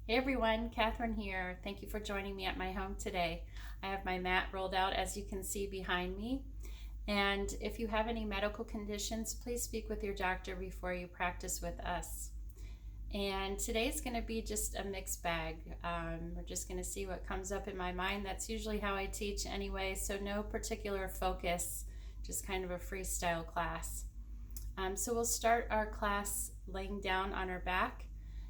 Hey everyone, Catherine here. Thank you for joining me at my home today. I have my mat rolled out as you can see behind me. And if you have any medical conditions, please speak with your doctor before you practice with us. And today's going to be just a mixed bag. We're just going to see what comes up in my mind. That's usually how I teach anyway, so no particular focus, just kind of a freestyle class. So we'll start our class laying down on our back.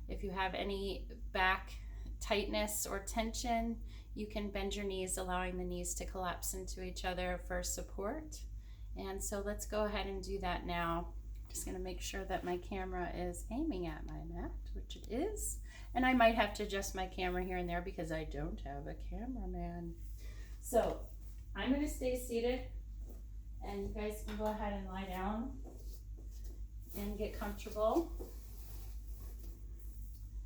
If you have any back tightness or tension, you can bend your knees, allowing the knees to collapse into each other for support. And so let's go ahead and do that now. Just going to make sure that my camera is aiming at my mat, which it is. And I might have to adjust my camera here and there because I don't have a cameraman. So I'm going to stay seated, and you guys can go ahead and lie down and get comfortable.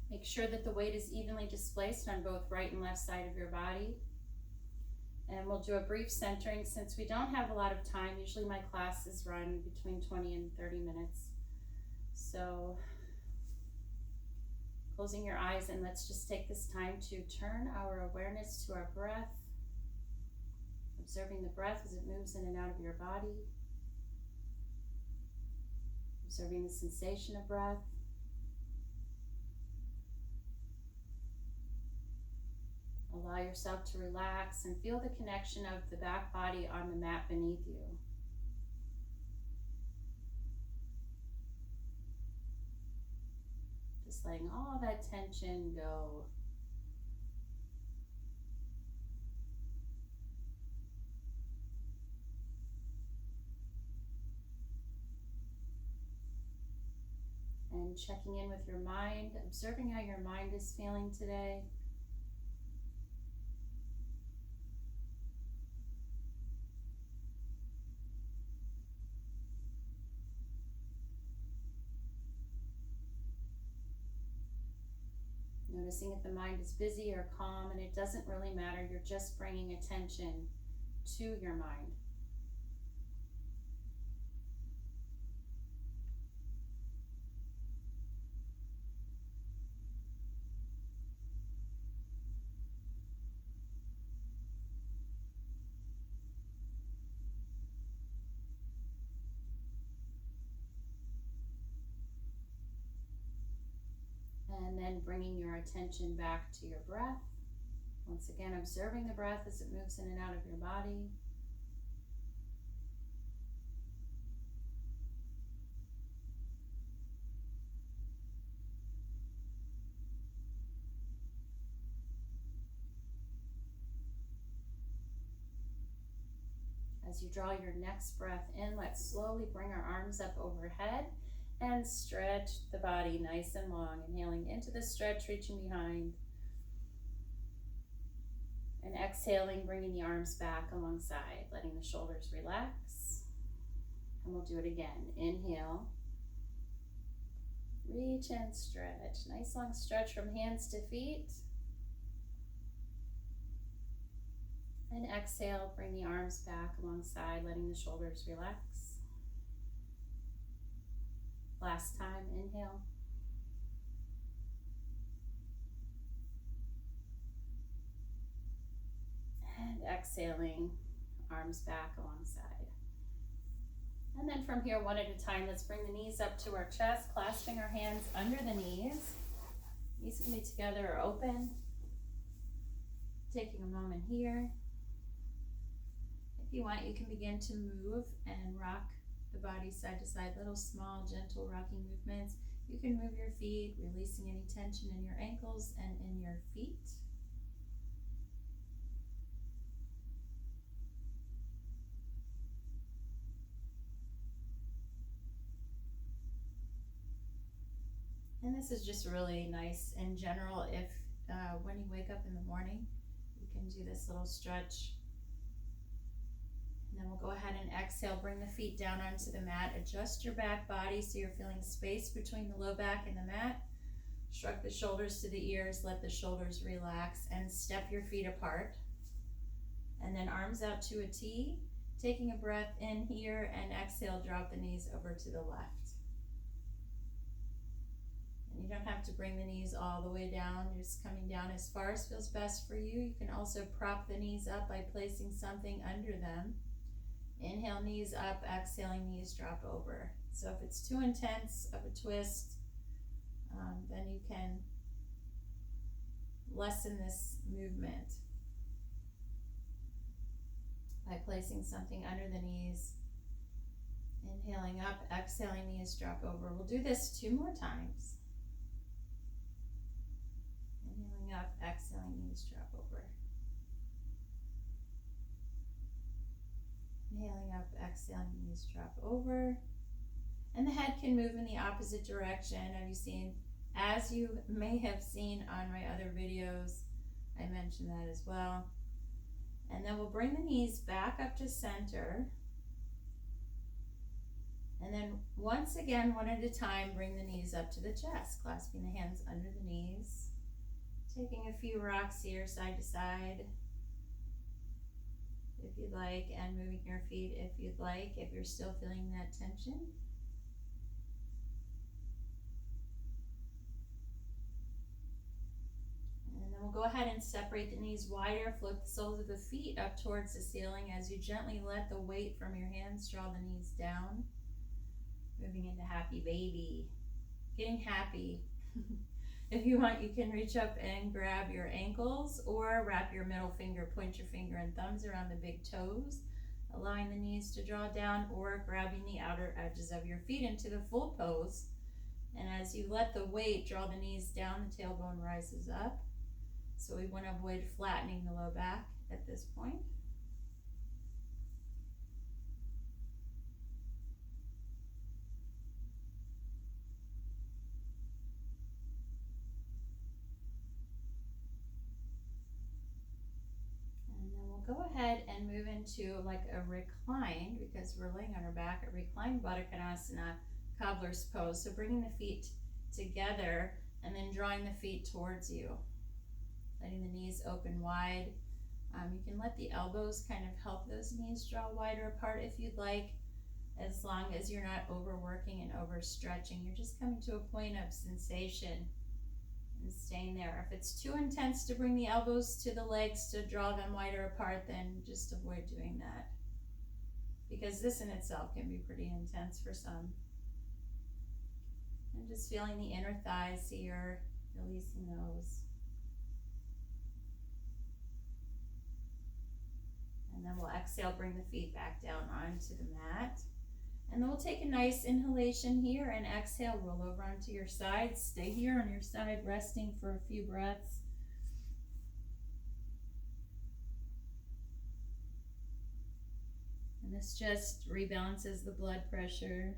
Make sure that the weight is evenly displaced on both right and left side of your body. And we'll do a brief centering since we don't have a lot of time. Usually my classes run between 20 and 30 minutes. So closing your eyes, and let's just take this time to turn our awareness to our breath. Observing the breath as it moves in and out of your body. Observing the sensation of breath. Allow yourself to relax and feel the connection of the back body on the mat beneath you. Just letting all that tension go. And checking in with your mind, observing how your mind is feeling today. Noticing if the mind is busy or calm, and it doesn't really matter, you're just bringing attention to your mind. And then bringing your attention back to your breath. Once again, observing the breath as it moves in and out of your body. As you draw your next breath in, let's slowly bring our arms up overhead and stretch the body nice and long. Inhaling into the stretch, reaching behind. And exhaling, bringing the arms back alongside, letting the shoulders relax. And we'll do it again. Inhale. Reach and stretch. Nice long stretch from hands to feet. And exhale, bring the arms back alongside, letting the shoulders relax. Last time, inhale. And exhaling, arms back alongside. And then from here, one at a time, let's bring the knees up to our chest, clasping our hands under the knees. Knees can be together or open. Taking a moment here. If you want, you can begin to move and rock the body side to side, little small gentle rocking movements. You can move your feet, releasing any tension in your ankles and in your feet. And this is just really nice in general if when you wake up in the morning, you can do this little stretch. And then we'll go ahead and exhale, bring the feet down onto the mat, adjust your back body so you're feeling space between the low back and the mat. Shrug the shoulders to the ears, let the shoulders relax, and step your feet apart. And then arms out to a T, taking a breath in here, and exhale, drop the knees over to the left. And you don't have to bring the knees all the way down, just coming down as far as feels best for you. You can also prop the knees up by placing something under them. Inhale, knees up, exhaling, knees drop over. So if it's too intense of a twist, then you can lessen this movement by placing something under the knees. Inhaling up, exhaling, knees drop over. We'll do this 2 more times. Inhaling up, exhaling, knees drop over. Inhaling up, exhaling, knees drop over. And the head can move in the opposite direction. As you may have seen on my other videos, I mentioned that as well. And then we'll bring the knees back up to center. And then once again, one at a time, bring the knees up to the chest, clasping the hands under the knees. Taking a few rocks here, side to side, if you'd like, and moving your feet if you'd like, if you're still feeling that tension. And then we'll go ahead and separate the knees wider, float the soles of the feet up towards the ceiling as you gently let the weight from your hands draw the knees down. Moving into happy baby, getting happy. If you want, you can reach up and grab your ankles or wrap your middle finger, point your finger and thumbs around the big toes, allowing the knees to draw down, or grabbing the outer edges of your feet into the full pose. And as you let the weight draw the knees down, the tailbone rises up. So we want to avoid flattening the low back at this point. Go ahead and move into like a recline, because we're laying on our back, a recline Badakanasana, Cobbler's pose. So bringing the feet together and then drawing the feet towards you, letting the knees open wide. You can let the elbows kind of help those knees draw wider apart if you'd like, as long as you're not overworking and overstretching. You're just coming to a point of sensation and staying there. If it's too intense to bring the elbows to the legs to draw them wider apart, then just avoid doing that, because this in itself can be pretty intense for some. And just feeling the inner thighs here, releasing those. And then we'll exhale, bring the feet back down onto the mat. And then we'll take a nice inhalation here and exhale, roll over onto your side. Stay here on your side, resting for a few breaths. And this just rebalances the blood pressure.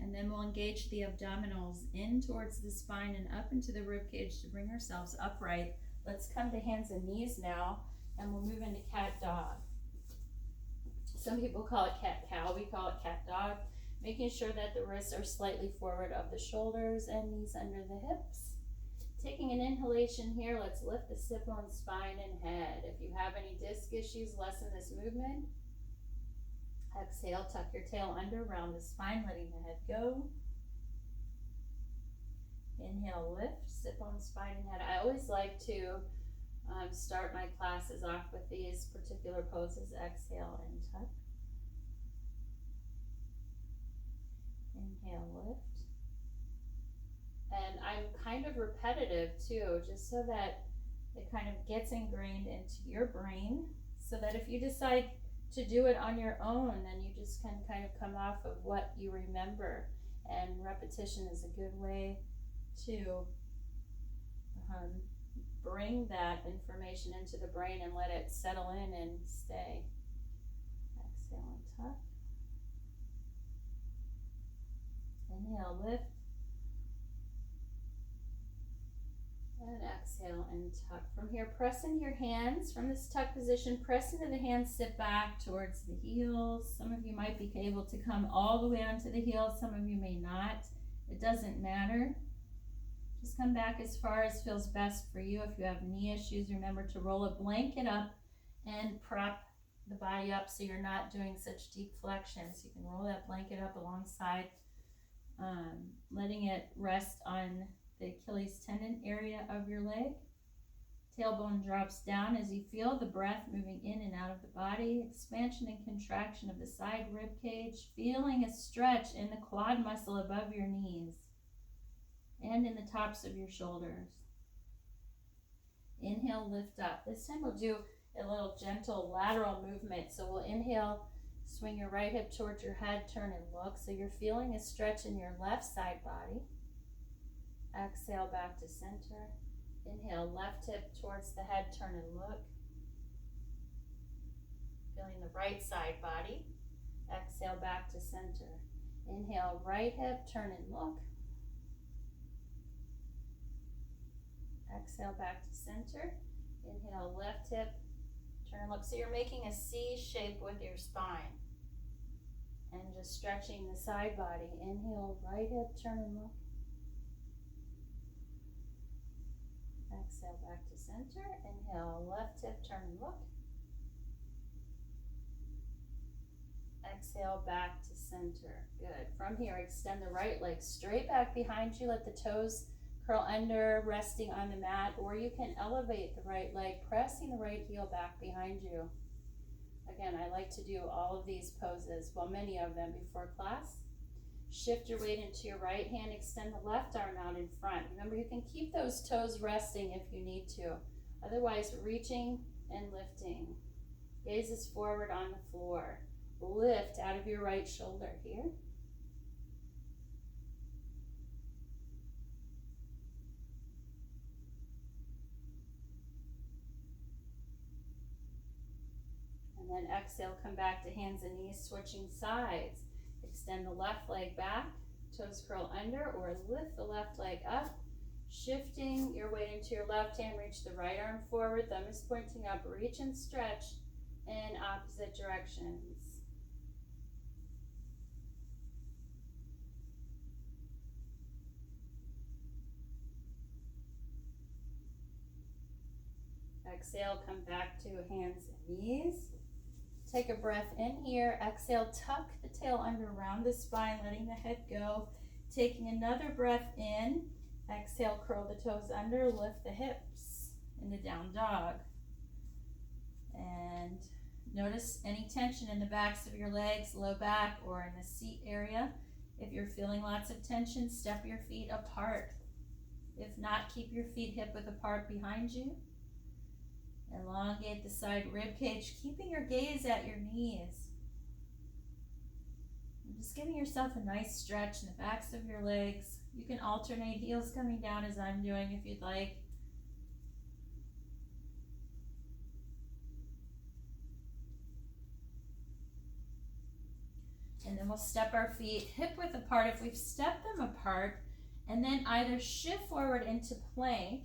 And then we'll engage the abdominals in towards the spine and up into the rib cage to bring ourselves upright. Let's come to hands and knees now. And we'll move into cat dog. Some people call it cat cow, we call it cat dog. Making sure that the wrists are slightly forward of the shoulders and knees under the hips. Taking an inhalation here, let's lift the sit bone, spine, and head. If you have any disc issues, lessen this movement. Exhale, tuck your tail under, round the spine, letting the head go. Inhale, lift, sit bone, spine, and head. I always like to start my classes off with these particular poses. Exhale and tuck. Inhale, lift. And I'm kind of repetitive too, just so that it kind of gets ingrained into your brain, so that if you decide to do it on your own, then you just can kind of come off of what you remember. And repetition is a good way to bring that information into the brain and let it settle in and stay. Exhale and tuck. Inhale, lift. And exhale and tuck. From here, press into your hands. From this tuck position, press into the hands, sit back towards the heels. Some of you might be able to come all the way onto the heels. Some of you may not. It doesn't matter. Just come back as far as feels best for you. If you have knee issues, remember to roll a blanket up and prop the body up so you're not doing such deep flexions. You can roll that blanket up alongside, letting it rest on the Achilles tendon area of your leg. Tailbone drops down as you feel the breath moving in and out of the body. Expansion and contraction of the side rib cage. Feeling a stretch in the quad muscle above your knees and in the tops of your shoulders. Inhale, lift up. This time we'll do a little gentle lateral movement. So we'll inhale, swing your right hip towards your head, turn and look. So you're feeling a stretch in your left side body. Exhale, back to center. Inhale, left hip towards the head, turn and look. Feeling the right side body. Exhale, back to center. Inhale, right hip, turn and look. Exhale, back to center. Inhale, left hip, turn and look. So you're making a C shape with your spine. And just stretching the side body. Inhale, right hip, turn and look. Exhale, back to center. Inhale, left hip, turn and look. Exhale, back to center. Good. From here, extend the right leg straight back behind you. Let the toes curl under, resting on the mat, or you can elevate the right leg, pressing the right heel back behind you. Again, I like to do all of these poses, well, many of them before class. Shift your weight into your right hand, extend the left arm out in front. Remember, you can keep those toes resting if you need to. Otherwise, reaching and lifting. Gaze is forward on the floor. Lift out of your right shoulder here. And then exhale, come back to hands and knees, switching sides. Extend the left leg back, toes curl under, or lift the left leg up. Shifting your weight into your left hand, reach the right arm forward, thumb is pointing up, reach and stretch in opposite directions. Exhale, come back to hands and knees. Take a breath in here. Exhale, tuck the tail under around the spine, letting the head go. Taking another breath in. Exhale, curl the toes under, lift the hips into down dog. And notice any tension in the backs of your legs, low back, or in the seat area. If you're feeling lots of tension, step your feet apart. If not, keep your feet hip width apart behind you. Elongate the side rib cage, keeping your gaze at your knees. And just giving yourself a nice stretch in the backs of your legs. You can alternate heels coming down as I'm doing if you'd like. And then we'll step our feet hip width apart if we've stepped them apart, and then either shift forward into plank,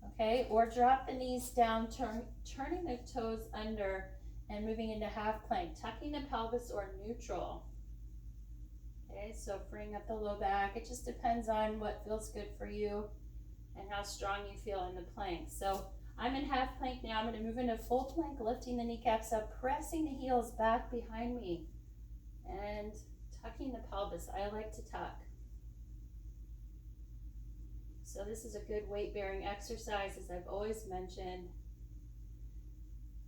okay, or drop the knees down, turning the toes under and moving into half plank, tucking the pelvis or neutral. Okay, so freeing up the low back. It just depends on what feels good for you and how strong you feel in the plank. So I'm in half plank now. I'm going to move into full plank, lifting the kneecaps up, pressing the heels back behind me, and tucking the pelvis. I like to tuck. So this is a good weight-bearing exercise, as I've always mentioned.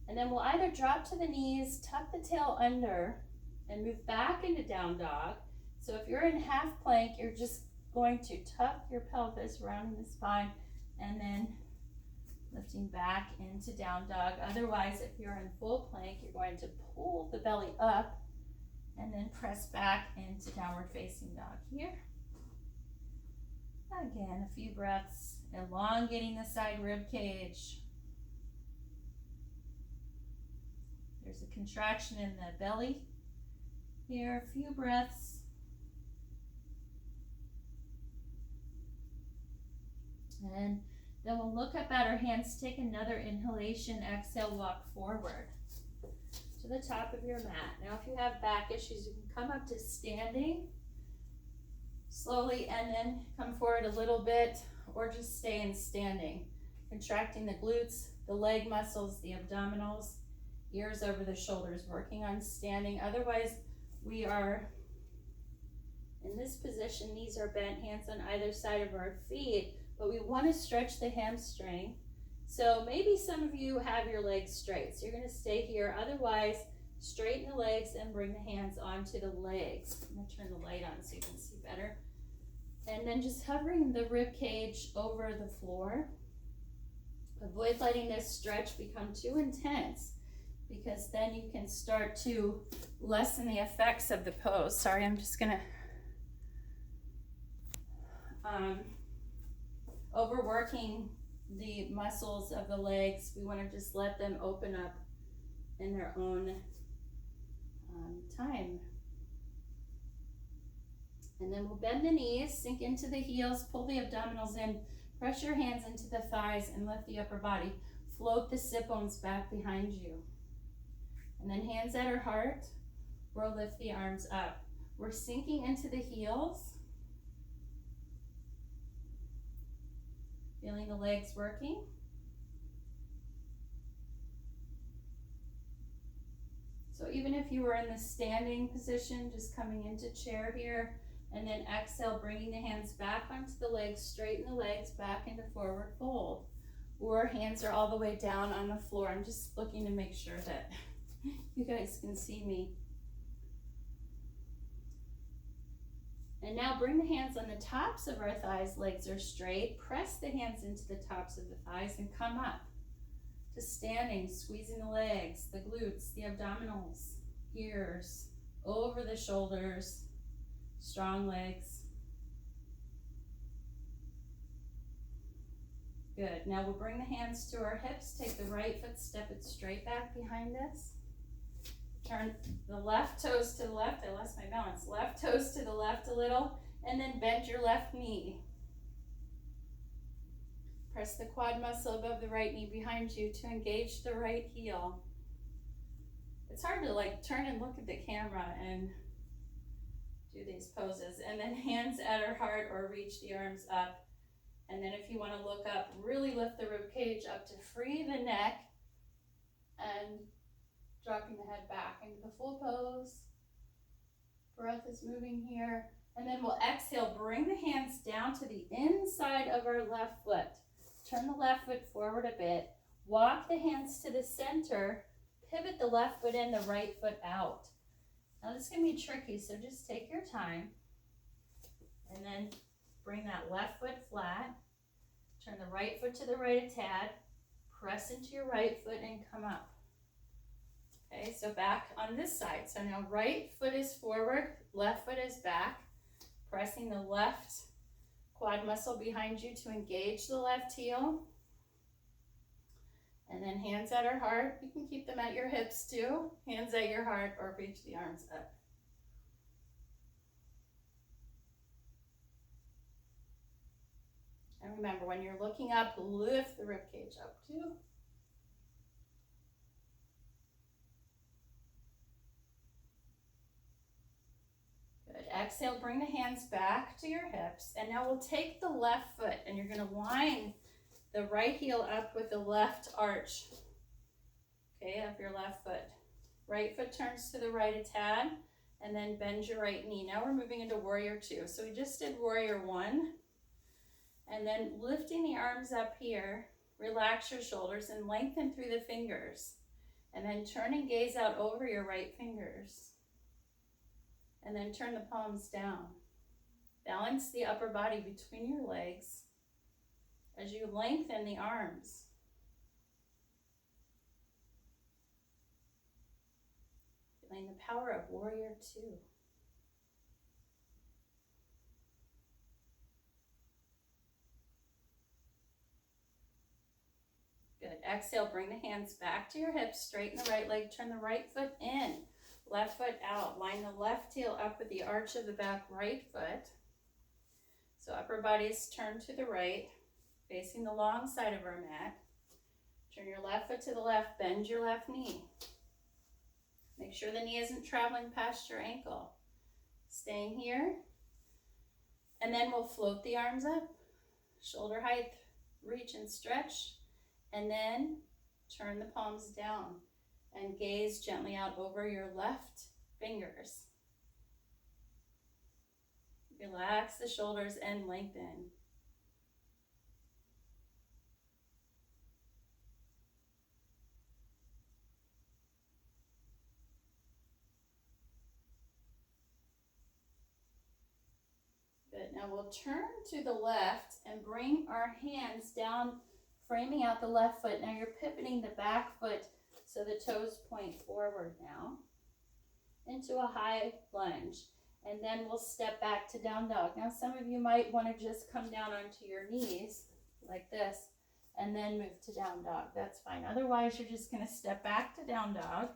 And then we'll either drop to the knees, tuck the tail under, and move back into down dog. So if you're in half plank, you're just going to tuck your pelvis, rounding the spine, and then lifting back into down dog. Otherwise, if you're in full plank, you're going to pull the belly up and then press back into downward facing dog here. Again, a few breaths, elongating the side rib cage. There's a contraction in the belly here, a few breaths. And then we'll look up at our hands, take another inhalation, exhale, walk forward to the top of your mat. Now if you have back issues, you can come up to standing slowly and then come forward a little bit, or just stay in standing, contracting the glutes, the leg muscles, the abdominals. ears over the shoulders, working on standing. Otherwise, we are in this position, knees are bent, hands on either side of our feet, but we want to stretch the hamstring. So maybe some of you have your legs straight, so you're going to stay here. Otherwise, straighten the legs and bring the hands onto the legs. I'm going to turn the light on so you can see better. And then just hovering the rib cage over the floor. Avoid letting this stretch become too intense, because then you can start to lessen the effects of the pose. Sorry, I'm just going to overworking the muscles of the legs. We want to just let them open up in their own time. And then we'll bend the knees, sink into the heels, pull the abdominals in, press your hands into the thighs and lift the upper body. Float the sit bones back behind you. And then hands at our heart, we'll lift the arms up. We're sinking into the heels. Feeling the legs working. So even if you were in the standing position, just coming into chair here, and then exhale, bringing the hands back onto the legs, straighten the legs back into forward fold. Or hands are all the way down on the floor. I'm just looking to make sure that you guys can see me. And now bring the hands on the tops of our thighs, legs are straight. Press the hands into the tops of the thighs and come up to standing, squeezing the legs, the glutes, the abdominals, ears, over the shoulders, strong legs. Good. Now we'll bring the hands to our hips, take the right foot, step it straight back behind us. Turn the left toes to the left. I lost my balance. Left toes to the left a little, and then bend your left knee. Press the quad muscle above the right knee behind you to engage the right heel. It's hard to like turn and look at the camera and do these poses. And then hands at our heart or reach the arms up. And then if you want to look up, really lift the rib cage up to free the neck and dropping the head back into the full pose. Breath is moving here. And then we'll exhale, bring the hands down to the inside of our left foot. Turn the left foot forward a bit. Walk the hands to the center. Pivot the left foot in, the right foot out. Now this can be tricky, so just take your time. And then bring that left foot flat. Turn the right foot to the right a tad. Press into your right foot and come up. Okay, so back on this side. So now right foot is forward, left foot is back. Pressing the left quad muscle behind you to engage the left heel. And then hands at our heart. You can keep them at your hips too. Hands at your heart or reach the arms up. And remember, when you're looking up, lift the rib cage up too. Good. Exhale, bring the hands back to your hips. And now we'll take the left foot and you're going to line the right heel up with the left arch, okay, of your left foot. Right foot turns to the right a tad, and then bend your right knee. Now we're moving into warrior two. So we just did warrior one, and then lifting the arms up here, relax your shoulders and lengthen through the fingers. And then turn and gaze out over your right fingers. And then turn the palms down. Balance the upper body between your legs as you lengthen the arms. Feeling the power of warrior two. Good. Exhale, bring the hands back to your hips, straighten the right leg, turn the right foot in, left foot out. Line the left heel up with the arch of the back right foot. So upper body is turned to the right, facing the long side of our mat. Turn your left foot to the left, bend your left knee. Make sure the knee isn't traveling past your ankle. Staying here. And then we'll float the arms up, shoulder height, reach and stretch, and then turn the palms down. and gaze gently out over your left fingers. Relax the shoulders and lengthen. Good. Now we'll turn to the left and bring our hands down, framing out the left foot. Now you're pivoting the back foot so the toes point forward now into a high lunge. And then we'll step back to down dog. Now some of you might want to just come down onto your knees like this and then move to down dog. That's fine. Otherwise, you're just going to step back to down dog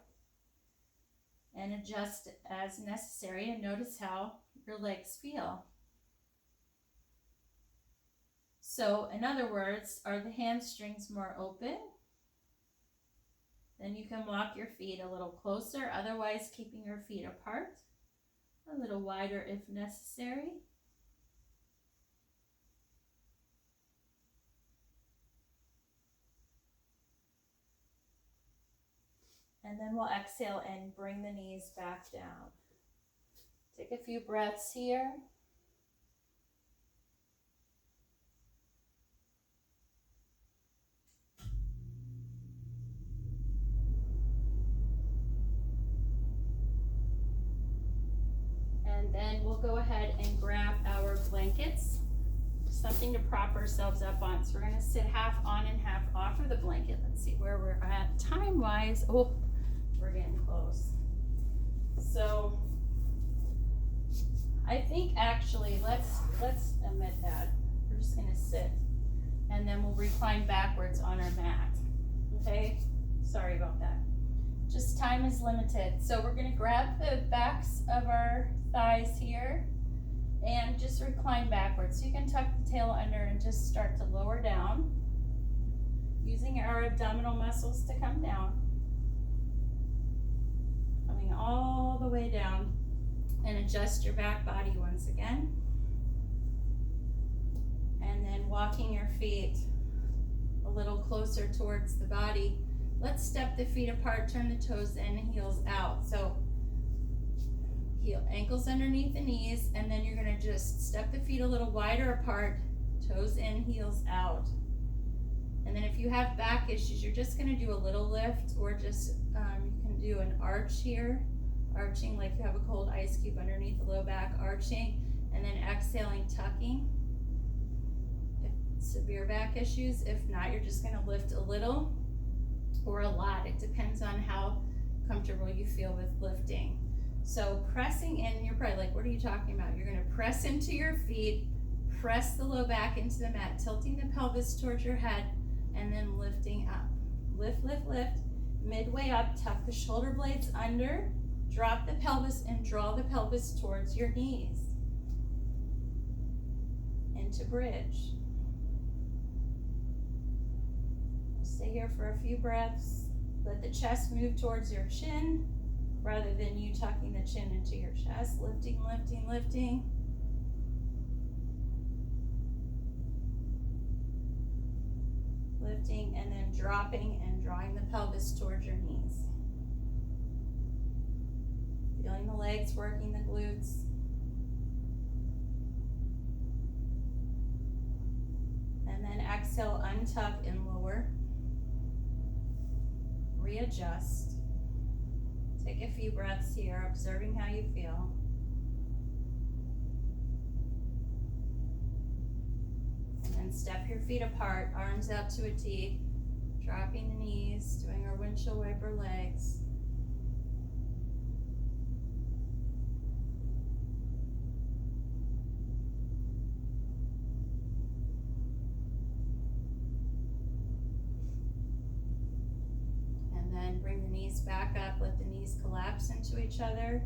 and adjust as necessary and notice how your legs feel. So in other words, are the hamstrings more open? Then you can walk your feet a little closer, otherwise keeping your feet apart. A little wider if necessary. And then we'll exhale and bring the knees back down. Take a few breaths here. And then we'll go ahead and grab our blankets, something to prop ourselves up on. So we're going to sit half on and half off of the blanket. Let's see where we're at time-wise. Oh, we're getting close. So I think actually let's omit that. We're just going to sit, and then we'll recline backwards on our mat. Okay? Sorry about that. Just time is limited. So we're going to grab the backs of our thighs here and just recline backwards. So you can tuck the tail under and just start to lower down, using our abdominal muscles to come down. Coming all the way down, and adjust your back body once again. And then walking your feet a little closer towards the body. Let's step the feet apart, turn the toes in, heels out. So ankles underneath the knees, and then you're going to just step the feet a little wider apart, toes in, heels out. And then if you have back issues, you're just going to do a little lift, or just you can do an arch here, arching like you have a cold ice cube underneath the low back, arching, and then exhaling, tucking. If severe back issues, if not, you're just going to lift a little or a lot. It depends on how comfortable you feel with lifting. So pressing in, you're probably like, what are you talking about? You're going to press into your feet, press the low back into the mat, tilting the pelvis towards your head, and then lifting up. Lift, lift, lift. Midway up, tuck the shoulder blades under, drop the pelvis, and draw the pelvis towards your knees. Into bridge. Stay here for a few breaths. Let the chest move towards your chin rather than you tucking the chin into your chest. Lifting, lifting, lifting. Lifting and then dropping and drawing the pelvis towards your knees. Feeling the legs working the glutes. And then exhale, untuck and lower. Readjust. Take a few breaths here, observing how you feel. And then step your feet apart, arms out to a T, dropping the knees, doing our windshield wiper legs. Bring the knees back up, let the knees collapse into each other.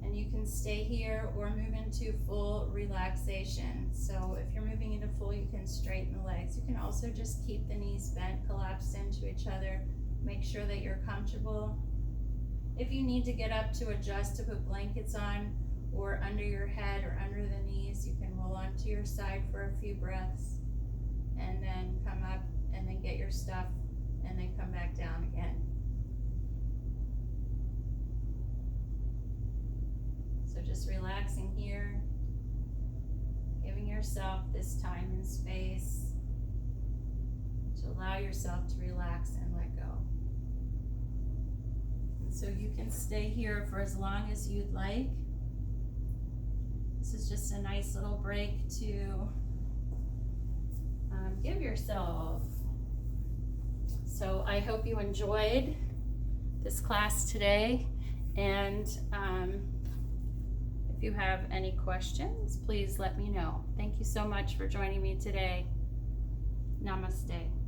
And you can stay here or move into full relaxation. So if you're moving into full, you can straighten the legs. You can also just keep the knees bent, collapsed into each other. Make sure that you're comfortable. If you need to get up to adjust, to put blankets on or under your head or under the knees, you can roll onto your side for a few breaths and then come up and then get your stuff and then come back down again. So just relaxing here, giving yourself this time and space to allow yourself to relax and let go. And so you can stay here for as long as you'd like. This is just a nice little break to give yourself. So I hope you enjoyed this class today, and if you have any questions, please let me know. Thank you so much for joining me today. Namaste.